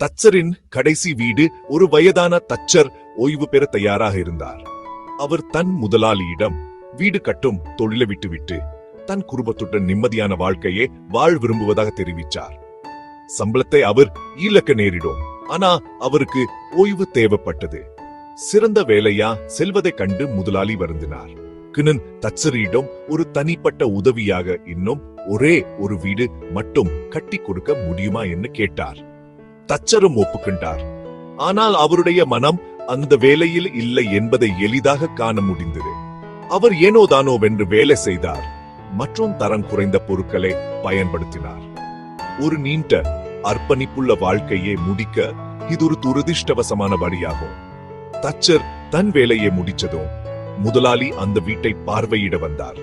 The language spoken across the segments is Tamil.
தச்சரின் கடைசி வீடு. ஒரு வயதான தச்சர் ஓய்வு பெற தயாராக இருந்தார். அவர் தன் முதலாளியிடம் வீடு கட்டும் தொழிலை விட்டுவிட்டு தன் குடும்பத்துடன் நிம்மதியான வாழ்க்கையை வாழ விரும்புவதாக தெரிவித்தார். சம்பளத்தை அவர் இழக்க நேரிடும், ஆனா அவருக்கு ஓய்வு தேவைப்பட்டது. சிறந்த வேலையா செல்வதை கண்டு முதலாளி வருந்தினார். கிணன் தச்சரிடம் ஒரு தனிப்பட்ட உதவியாக இன்னும் ஒரே ஒரு வீடு மட்டும் கட்டி கொடுக்க முடியுமா என்று கேட்டார். தச்சரும் ஒப்புக்கொண்டார். ஆனால் அவருடைய மனம் அந்த வேலையில் இல்லை என்பதை எளிதாக காண முடிந்தது. அவர் ஏனோதானோ வென்று வேலை செய்தார் மற்றும் தரம் குறைந்த பொருட்களை பயன்படுத்தினார். ஒரு நீண்ட அர்ப்பணிப்புள்ள வாழ்க்கையை முடிக்க இது ஒரு துரதிர்ஷ்டவசமான வழியாகும். தச்சர் தன் வேலையை முடிச்சதும் முதலாளி அந்த வீட்டை பார்வையிட வந்தார்.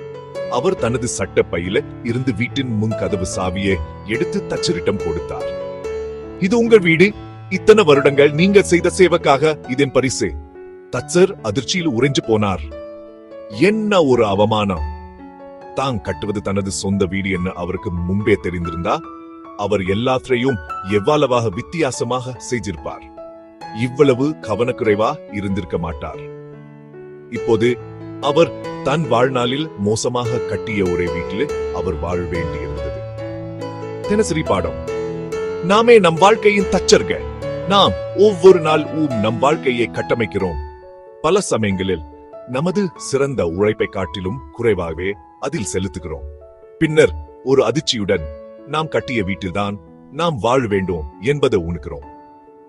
அவர் தனது சட்ட பையில இருந்து வீட்டின் முன் கதவு சாவியை எடுத்து தச்சரிடம் கொடுத்தார். இது உங்கள் வீடு, இத்தனை வருடங்கள் நீங்கள் செய்த சேவைக்காக இதன் பரிசு. தச்சர் அதிர்ச்சியில் உறைஞ்சு போனார். என்ன ஒரு அவமானம்! தான் கட்டுவது தனது சொந்த வீடு என்ன அவருக்கு முன்பே தெரிந்திருந்தா அவர் எல்லாத்தையும் எவ்வளவாக வித்தியாசமாக செய்திருப்பார். இவ்வளவு கவனக்குறைவா இருந்திருக்க மாட்டார். இப்போது அவர் தன் வாழ்நாளில் மோசமாக கட்டிய ஒரே வீட்டில் அவர் வாழ வேண்டியிருந்தது. தினசரி பாடம். நாமே நம் வாழ்க்கையின் தச்சர்கள். நாம் ஒவ்வொரு நாள் நம் வாழ்க்கையை கட்டமைக்கிறோம். பல சமயங்களில் நமது சிறந்த உழைப்பை காட்டிலும் குறைவாகவே அதில் செலுத்துகிறோம். பின்னர் ஒரு அதிர்ச்சியுடன் நாம் கட்டிய வீட்டில்தான் நாம் வாழ வேண்டும் என்பதை உணர்கிறோம்.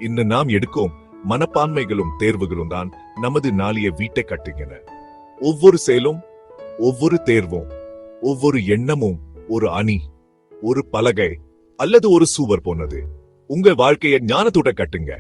இன்னும் நாம் எடுக்கும் மனப்பான்மைகளும் தேர்வுகளும் தான் நமது நாளைய வீட்டை கட்டுகின்றன. ஒவ்வொரு செயலும், ஒவ்வொரு தேர்வும், ஒவ்வொரு எண்ணமும் ஒரு அணி, ஒரு பலகை அல்லது ஒரு சுவர் போனது. உங்கள் வாழ்க்கையை ஞானத்துடன் கட்டுங்க.